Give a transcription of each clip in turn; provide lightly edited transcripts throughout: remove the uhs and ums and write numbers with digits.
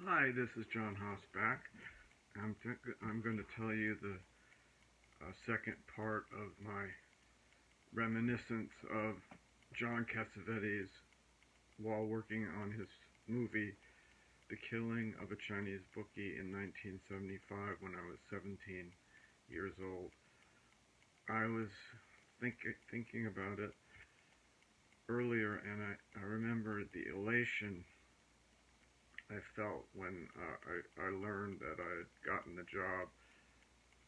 Hi, this is John Hausback. I'm going to tell you the second part of my reminiscence of John Cassavetes while working on his movie The Killing of a Chinese Bookie in 1975 when I was 17 years old. I was thinking about it earlier, and I remember the elation I felt when I learned that I had gotten the job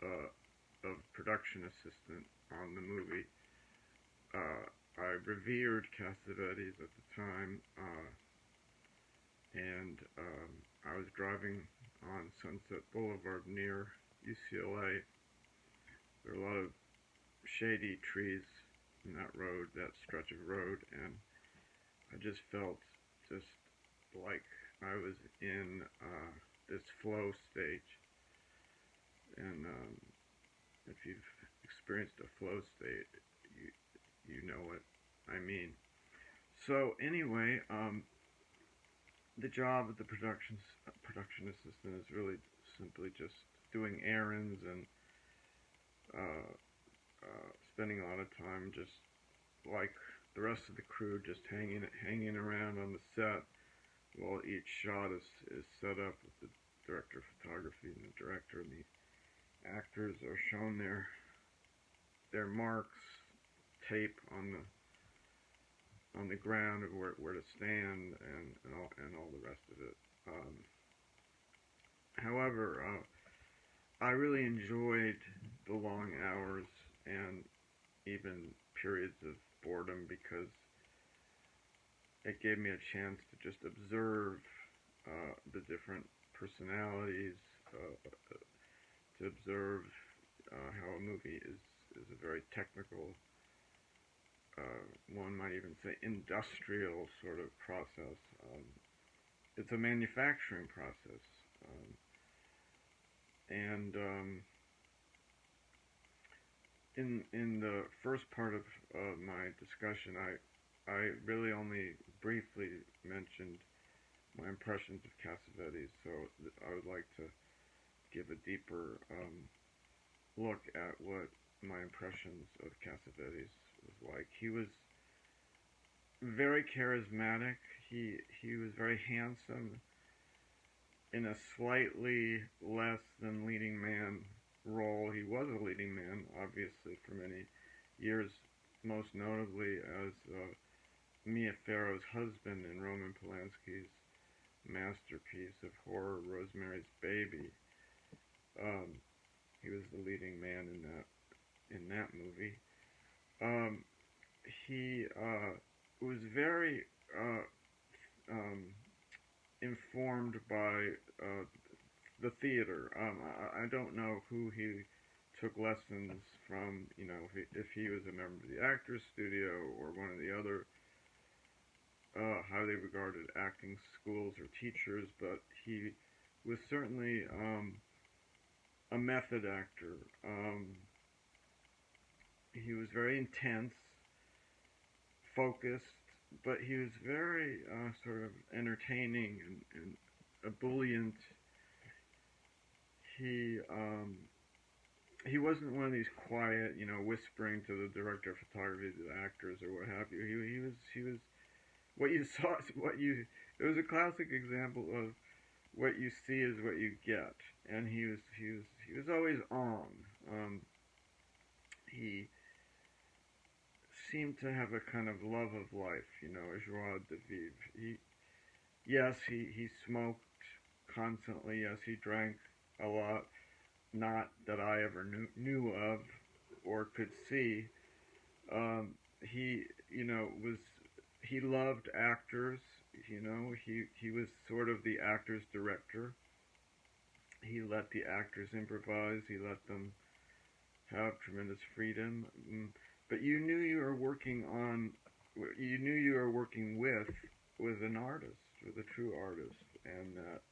uh, of production assistant on the movie. I revered Cassavetes at the time, and I was driving on Sunset Boulevard near UCLA. There were a lot of shady trees in that stretch of road, and I just felt just like I was in this flow stage. And if you've experienced a flow state, you you know what I mean. So anyway, the job of the production assistant is really simply just doing errands and uh, spending a lot of time just like the rest of the crew, just hanging around on the set while each shot is set up with the director of photography and the director, and the actors are shown their marks, tape on the ground of where to stand, and all the rest of it. However, I really enjoyed the long hours and even periods of boredom because it gave me a chance to just observe the different personalities, to observe how a movie is a very technical, one might even say industrial sort of process. It's a manufacturing process. And in the first part of my discussion, I really only briefly mentioned my impressions of Cassavetes, so I would like to give a deeper look at what my impressions of Cassavetes was like. He was very charismatic. He was very handsome in a slightly less than leading man role. He was a leading man, obviously, for many years, most notably as Mia Farrow's husband in Roman Polanski's masterpiece of horror, Rosemary's Baby. Um, he was the leading man in that movie. Um, he was very um, informed by the theater. I don't know who he took lessons from, if he was a member of the Actors Studio or one of the other highly regarded acting schools or teachers, but he was certainly a method actor. He was very intense, focused, but he was very sort of entertaining and ebullient. He he wasn't one of these quiet, whispering to the director of photography, to the actors, or what have you. He was what you saw. What you It was a classic example of what you see is what you get, and he was always on. He seemed to have a kind of love of life, a joie de vivre. He smoked constantly. Yes, he drank a lot. Not that I ever knew of or could see. He, was he loved actors. He was sort of the actor's director. He let the actors improvise. He let them have tremendous freedom. But you knew you were working with an artist, with a true artist, and that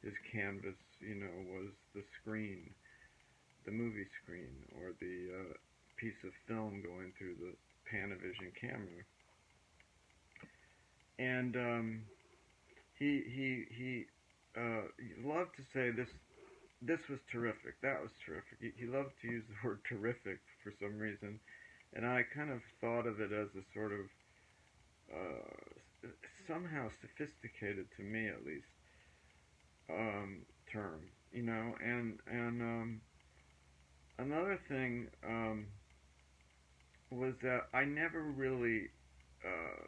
his canvas, was the screen, the movie screen, or the piece of film going through the Panavision camera. And he he loved to say this was terrific, that was terrific. He loved to use the word terrific for some reason, and I kind of thought of it as a sort of somehow sophisticated, to me at least, term, you know. And another thing was that I never really, uh,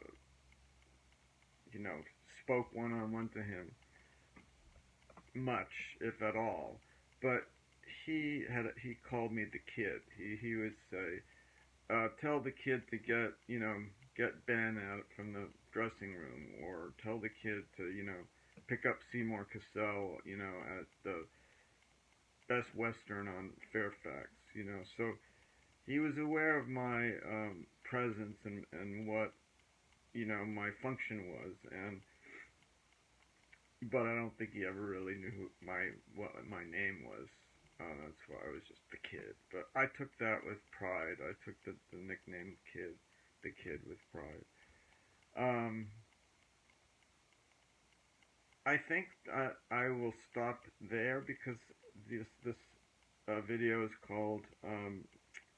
you know, spoke one on one to him much, if at all. But he called me the kid. He would say, tell the kid to get Ben out from the dressing room, or tell the kid to pick up Seymour Cassell at the Best Western on Fairfax. So he was aware of my presence and what my function was, and but I don't think he ever really knew what my name was. That's why I was just the kid. But I took that with pride. I took the nickname the kid with pride. Um, I think I will stop there because this video is called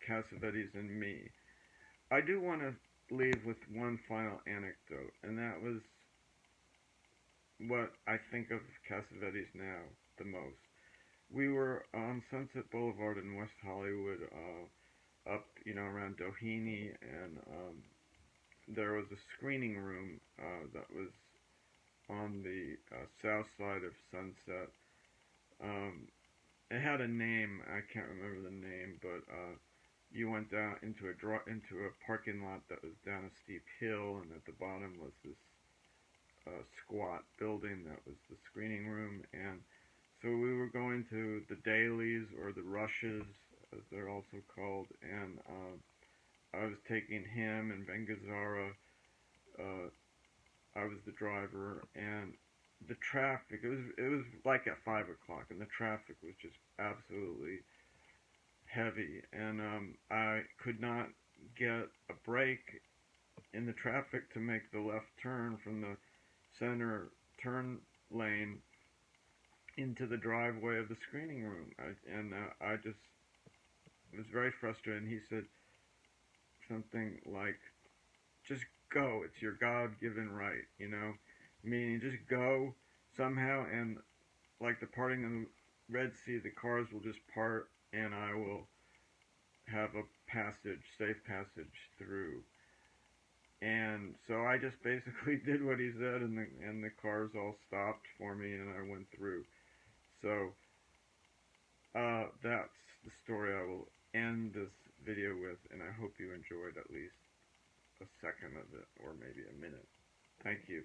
Cassavetes and Me. I do want to leave with one final anecdote, and that was what I think of Cassavetes now the most. We were on Sunset Boulevard in West Hollywood, up around Doheny, and there was a screening room that was on the south side of Sunset. Um, it had a name. I can't remember the name, but you went down into a parking lot that was down a steep hill, and at the bottom was this squat building that was the screening room. And so we were going to the dailies, or the rushes, as they're also called, and I was taking him and Ben Gazzara. Uh, I was the driver, and the traffic. It was like at 5 o'clock, and the traffic was just absolutely heavy, and I could not get a break in the traffic to make the left turn from the center turn lane into the driveway of the screening room. I just was very frustrated. And he said something like, "Just go. It's your God-given right, Meaning, just go somehow, and like the parting of the Red Sea, the cars will just part, and I will have a safe passage through." And so I just basically did what he said, and the cars all stopped for me, and I went through. So that's the story I will end this video with, and I hope you enjoyed at least a second of it, or maybe a minute. Thank you.